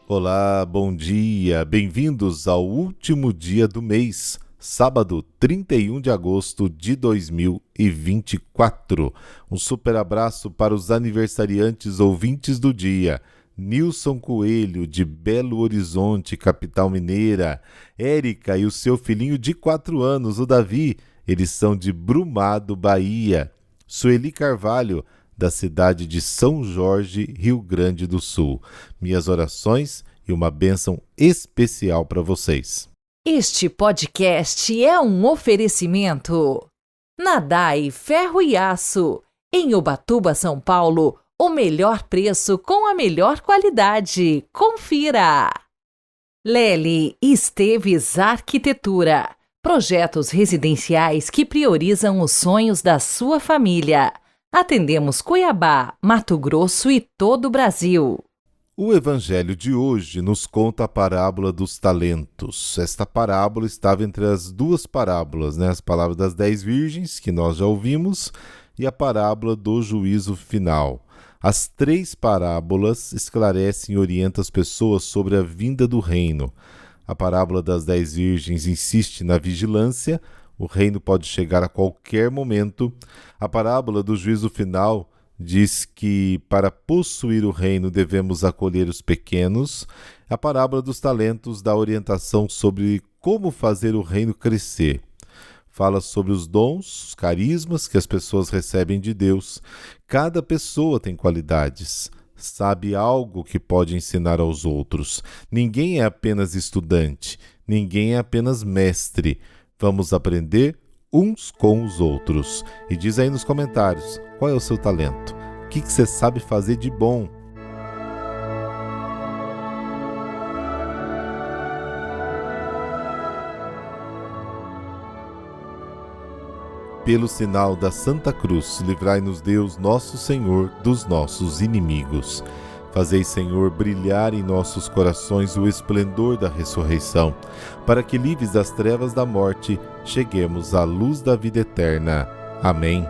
Olá, bom dia, bem-vindos ao último dia do mês, sábado 31 de agosto de 2024. Um super abraço para os aniversariantes ouvintes do dia. Nilson Coelho, de Belo Horizonte, capital mineira. Érica e o seu filhinho de 4 anos, o Davi, eles são de Brumado, Bahia. Sueli Carvalho, da cidade de São Jorge, Rio Grande do Sul. Minhas orações e uma bênção especial para vocês. Este podcast é um oferecimento. Nadai Ferro e Aço. Em Ubatuba, São Paulo, o melhor preço com a melhor qualidade. Confira! Lely Esteves Arquitetura. Projetos residenciais que priorizam os sonhos da sua família. Atendemos Cuiabá, Mato Grosso e todo o Brasil. O evangelho de hoje nos conta a parábola dos talentos. Esta parábola estava entre as duas parábolas, as palavras das 10 virgens, que nós já ouvimos, e a parábola do juízo final. As 3 parábolas esclarecem e orientam as pessoas sobre a vinda do reino. A parábola das 10 virgens insiste na vigilância. O reino pode chegar a qualquer momento. A parábola do juízo final diz que para possuir o reino devemos acolher os pequenos. A parábola dos talentos dá orientação sobre como fazer o reino crescer. Fala sobre os dons, os carismas que as pessoas recebem de Deus. Cada pessoa tem qualidades, sabe algo que pode ensinar aos outros. Ninguém é apenas estudante, ninguém é apenas mestre. Vamos aprender uns com os outros. E diz aí nos comentários, qual é o seu talento? O que você sabe fazer de bom? Pelo sinal da Santa Cruz, livrai-nos Deus, nosso Senhor, dos nossos inimigos. Fazei, Senhor, brilhar em nossos corações o esplendor da ressurreição, para que, livres das trevas da morte, cheguemos à luz da vida eterna. Amém.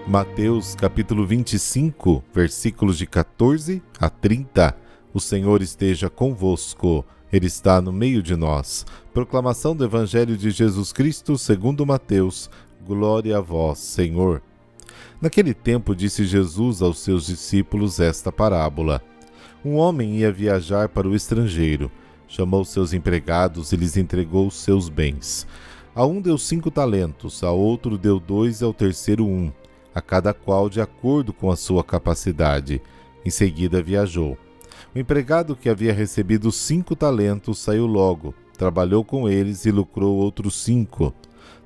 Mateus, capítulo 25, versículos de 14 a 30. O Senhor esteja convosco. Ele está no meio de nós. Proclamação do Evangelho de Jesus Cristo segundo Mateus. Glória a vós, Senhor. Naquele tempo disse Jesus aos seus discípulos esta parábola. Um homem ia viajar para o estrangeiro. Chamou seus empregados e lhes entregou os seus bens. A um deu 5 talentos, a outro deu 2 e ao terceiro 1, a cada qual de acordo com a sua capacidade. Em seguida viajou. O empregado que havia recebido 5 talentos saiu logo, trabalhou com eles e lucrou outros 5.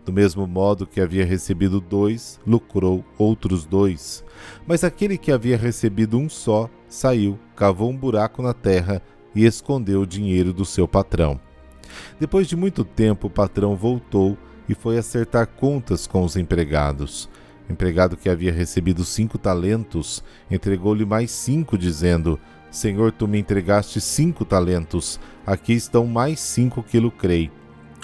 Do mesmo modo que havia recebido 2, lucrou outros 2. Mas aquele que havia recebido 1 só, saiu, cavou um buraco na terra e escondeu o dinheiro do seu patrão. Depois de muito tempo, o patrão voltou e foi acertar contas com os empregados. O empregado que havia recebido 5 talentos entregou-lhe mais 5, dizendo: Senhor, tu me entregaste 5 talentos, aqui estão mais 5 que lucrei.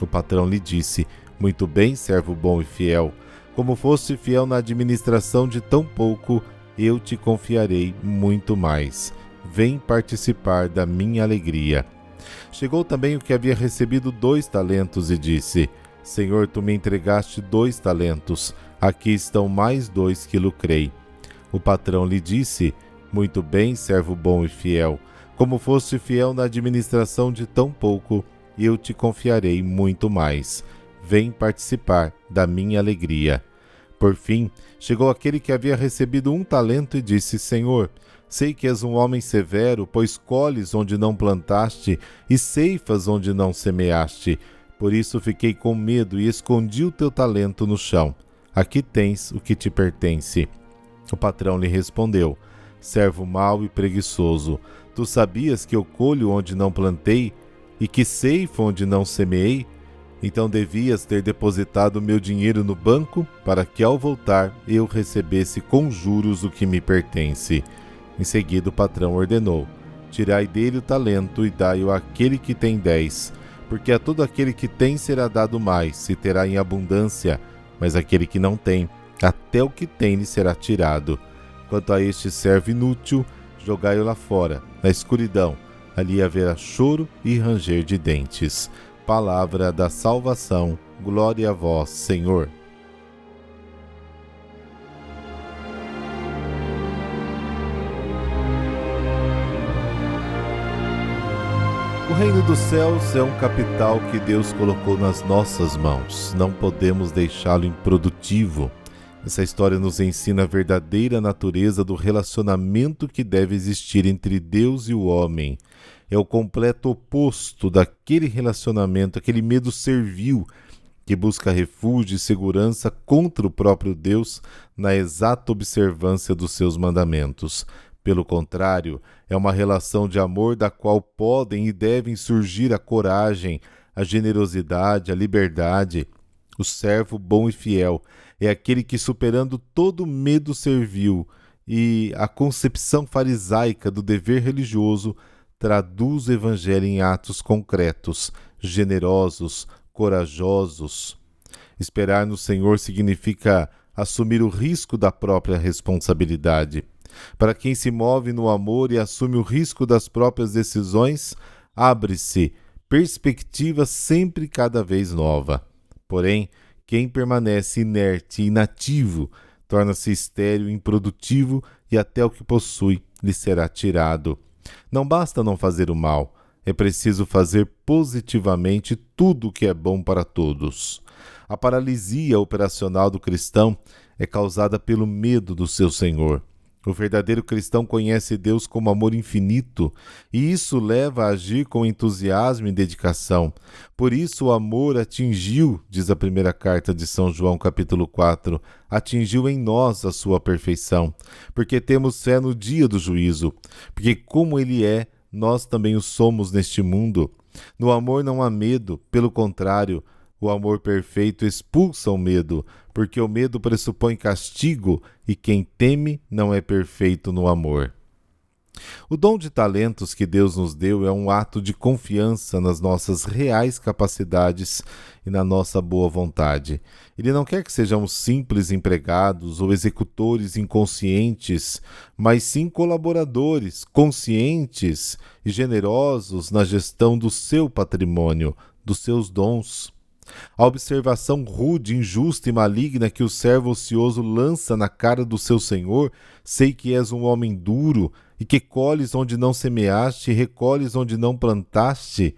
O patrão lhe disse: Muito bem, servo bom e fiel. Como foste fiel na administração de tão pouco, eu te confiarei muito mais. Vem participar da minha alegria. Chegou também o que havia recebido 2 talentos e disse: Senhor, tu me entregaste 2 talentos, aqui estão mais 2 que lucrei. O patrão lhe disse: Muito bem, servo bom e fiel. Como foste fiel na administração de tão pouco, eu te confiarei muito mais. Vem participar da minha alegria. Por fim, chegou aquele que havia recebido 1 talento e disse: Senhor, sei que és um homem severo, pois colhes onde não plantaste e ceifas onde não semeaste. Por isso fiquei com medo e escondi o teu talento no chão. Aqui tens o que te pertence. O patrão lhe respondeu: Servo mau e preguiçoso, tu sabias que eu colho onde não plantei e que ceifo onde não semeei? Então devias ter depositado o meu dinheiro no banco, para que ao voltar eu recebesse com juros o que me pertence. Em seguida o patrão ordenou: Tirai dele o talento e dai-o àquele que tem 10, porque a todo aquele que tem será dado mais, e terá em abundância, mas aquele que não tem, até o que tem lhe será tirado. Quanto a este servo inútil, jogai-o lá fora, na escuridão, ali haverá choro e ranger de dentes. Palavra da salvação, glória a vós, Senhor. O reino dos céus é um capital que Deus colocou nas nossas mãos. Não podemos deixá-lo improdutivo. Essa história nos ensina a verdadeira natureza do relacionamento que deve existir entre Deus e o homem. É o completo oposto daquele relacionamento, aquele medo servil que busca refúgio e segurança contra o próprio Deus na exata observância dos seus mandamentos. Pelo contrário, é uma relação de amor da qual podem e devem surgir a coragem, a generosidade, a liberdade. O servo bom e fiel é aquele que, superando todo medo servil e a concepção farisaica do dever religioso, traduz o evangelho em atos concretos, generosos, corajosos. Esperar no Senhor significa assumir o risco da própria responsabilidade. Para quem se move no amor e assume o risco das próprias decisões, abre-se perspectiva sempre cada vez nova. Porém, quem permanece inerte e inativo torna-se estéril, improdutivo e até o que possui lhe será tirado. Não basta não fazer o mal, é preciso fazer positivamente tudo o que é bom para todos. A paralisia operacional do cristão é causada pelo medo do seu Senhor. O verdadeiro cristão conhece Deus como amor infinito, e isso leva a agir com entusiasmo e dedicação. Por isso o amor atingiu, diz a primeira carta de São João, capítulo 4, atingiu em nós a sua perfeição, porque temos fé no dia do juízo, porque como ele é, nós também o somos neste mundo. No amor não há medo, pelo contrário, o amor perfeito expulsa o medo, porque o medo pressupõe castigo e quem teme não é perfeito no amor. O dom de talentos que Deus nos deu é um ato de confiança nas nossas reais capacidades e na nossa boa vontade. Ele não quer que sejamos simples empregados ou executores inconscientes, mas sim colaboradores, conscientes e generosos na gestão do seu patrimônio, dos seus dons. A observação rude, injusta e maligna que o servo ocioso lança na cara do seu senhor, sei que és um homem duro e que colhes onde não semeaste e recolhes onde não plantaste,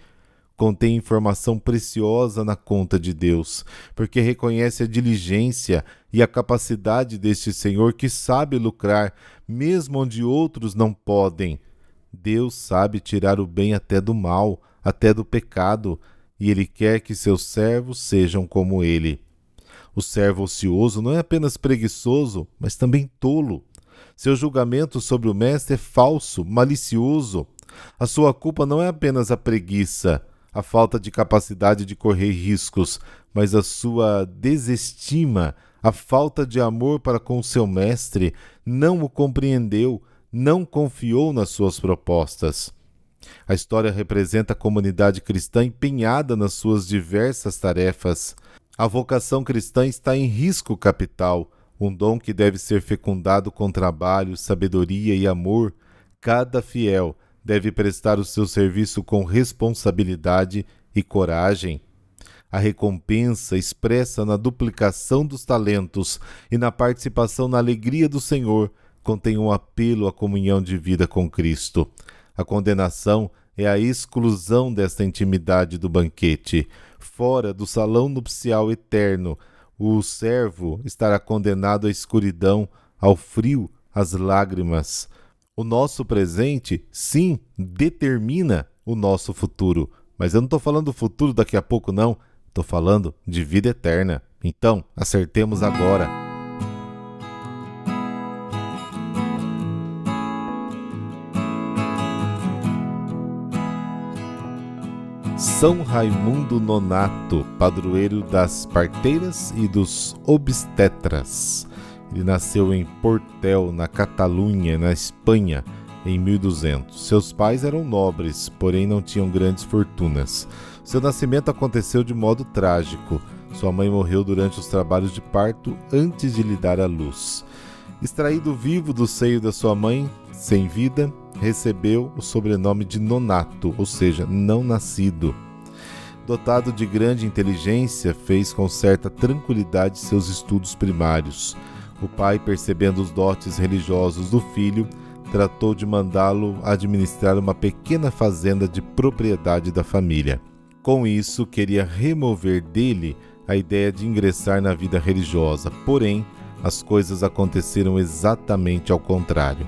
contém informação preciosa na conta de Deus, porque reconhece a diligência e a capacidade deste Senhor que sabe lucrar, mesmo onde outros não podem. Deus sabe tirar o bem até do mal, até do pecado, e Ele quer que seus servos sejam como Ele. O servo ocioso não é apenas preguiçoso, mas também tolo. Seu julgamento sobre o mestre é falso, malicioso. A sua culpa não é apenas a preguiça, a falta de capacidade de correr riscos, mas a sua desestima, a falta de amor para com o seu mestre, não o compreendeu, não confiou nas suas propostas. A história representa a comunidade cristã empenhada nas suas diversas tarefas. A vocação cristã está em risco capital, um dom que deve ser fecundado com trabalho, sabedoria e amor. Cada fiel deve prestar o seu serviço com responsabilidade e coragem. A recompensa expressa na duplicação dos talentos e na participação na alegria do Senhor contém um apelo à comunhão de vida com Cristo. A condenação é a exclusão desta intimidade do banquete. Fora do salão nupcial eterno, o servo estará condenado à escuridão, ao frio, às lágrimas. O nosso presente, sim, determina o nosso futuro. Mas eu não estou falando do futuro daqui a pouco, não. Estou falando de vida eterna. Então, acertemos agora. São Raimundo Nonato, padroeiro das parteiras e dos obstetras. Ele nasceu em Portel, na Catalunha, na Espanha, em 1200. Seus pais eram nobres, porém não tinham grandes fortunas. Seu nascimento aconteceu de modo trágico. Sua mãe morreu durante os trabalhos de parto antes de lhe dar à luz. Extraído vivo do seio da sua mãe, sem vida, recebeu o sobrenome de nonato, ou seja, não nascido. Dotado de grande inteligência, fez com certa tranquilidade seus estudos primários. O pai, percebendo os dotes religiosos do filho, tratou de mandá-lo administrar uma pequena fazenda de propriedade da família. Com isso, queria remover dele a ideia de ingressar na vida religiosa, porém, as coisas aconteceram exatamente ao contrário.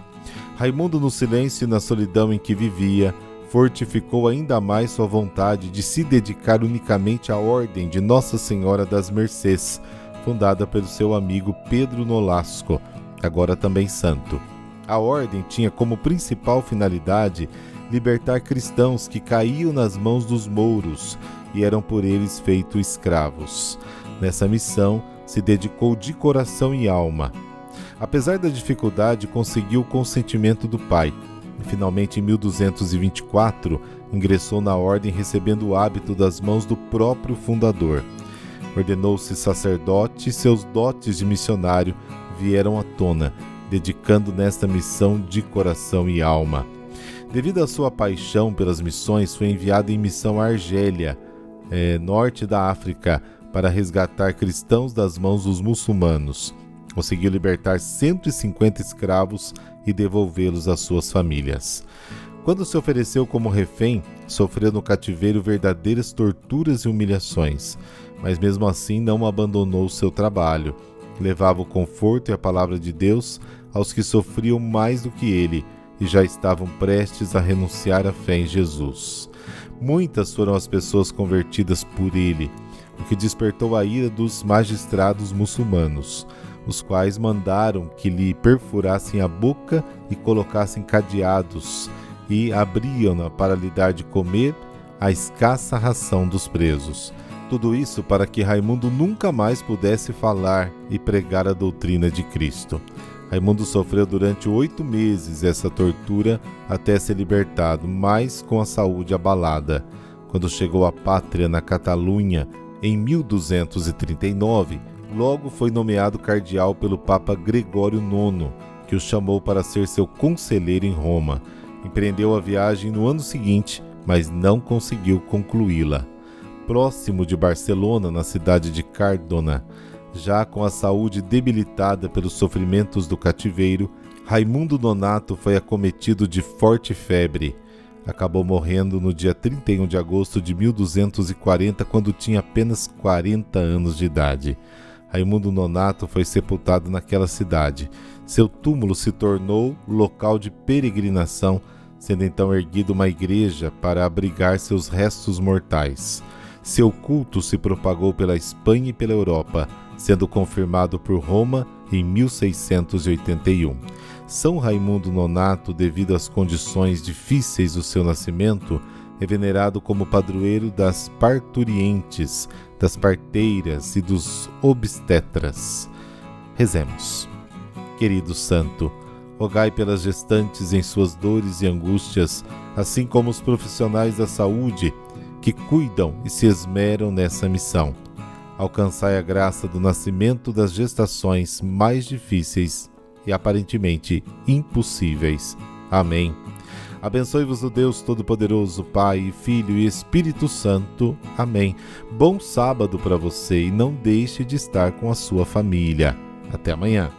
Raimundo, no silêncio e na solidão em que vivia, fortificou ainda mais sua vontade de se dedicar unicamente à Ordem de Nossa Senhora das Mercês, fundada pelo seu amigo Pedro Nolasco, agora também santo. A Ordem tinha como principal finalidade libertar cristãos que caíam nas mãos dos mouros e eram por eles feitos escravos. Nessa missão, se dedicou de coração e alma. Apesar da dificuldade, conseguiu o consentimento do pai. E, finalmente, em 1224, ingressou na ordem recebendo o hábito das mãos do próprio fundador. Ordenou-se sacerdote e seus dotes de missionário vieram à tona, dedicando nesta missão de coração e alma. Devido à sua paixão pelas missões, foi enviado em missão à Argélia, norte da África, para resgatar cristãos das mãos dos muçulmanos. Conseguiu libertar 150 escravos e devolvê-los às suas famílias. Quando se ofereceu como refém, sofreu no cativeiro verdadeiras torturas e humilhações, mas mesmo assim não abandonou seu trabalho. Levava o conforto e a palavra de Deus aos que sofriam mais do que ele e já estavam prestes a renunciar à fé em Jesus. Muitas foram as pessoas convertidas por ele, o que despertou a ira dos magistrados muçulmanos, os quais mandaram que lhe perfurassem a boca e colocassem cadeados e abriam-na para lhe dar de comer a escassa ração dos presos. Tudo isso para que Raimundo nunca mais pudesse falar e pregar a doutrina de Cristo. Raimundo sofreu durante 8 meses essa tortura até ser libertado, mas com a saúde abalada. Quando chegou à pátria na Catalunha, em 1239, logo foi nomeado cardeal pelo Papa Gregório IX, que o chamou para ser seu conselheiro em Roma. Empreendeu a viagem no ano seguinte, mas não conseguiu concluí-la. Próximo de Barcelona, na cidade de Cardona, já com a saúde debilitada pelos sofrimentos do cativeiro, Raimundo Nonato foi acometido de forte febre. Acabou morrendo no dia 31 de agosto de 1240, quando tinha apenas 40 anos de idade. Raimundo Nonato foi sepultado naquela cidade. Seu túmulo se tornou local de peregrinação, sendo então erguida uma igreja para abrigar seus restos mortais. Seu culto se propagou pela Espanha e pela Europa, sendo confirmado por Roma em 1681. São Raimundo Nonato, devido às condições difíceis do seu nascimento, é venerado como padroeiro das parturientes, das parteiras e dos obstetras. Rezemos. Querido Santo, rogai pelas gestantes em suas dores e angústias, assim como os profissionais da saúde que cuidam e se esmeram nessa missão. Alcançai a graça do nascimento das gestações mais difíceis e aparentemente impossíveis. Amém. Abençoe-vos o Deus Todo-Poderoso, Pai, Filho e Espírito Santo. Amém. Bom sábado para você e não deixe de estar com a sua família. Até amanhã.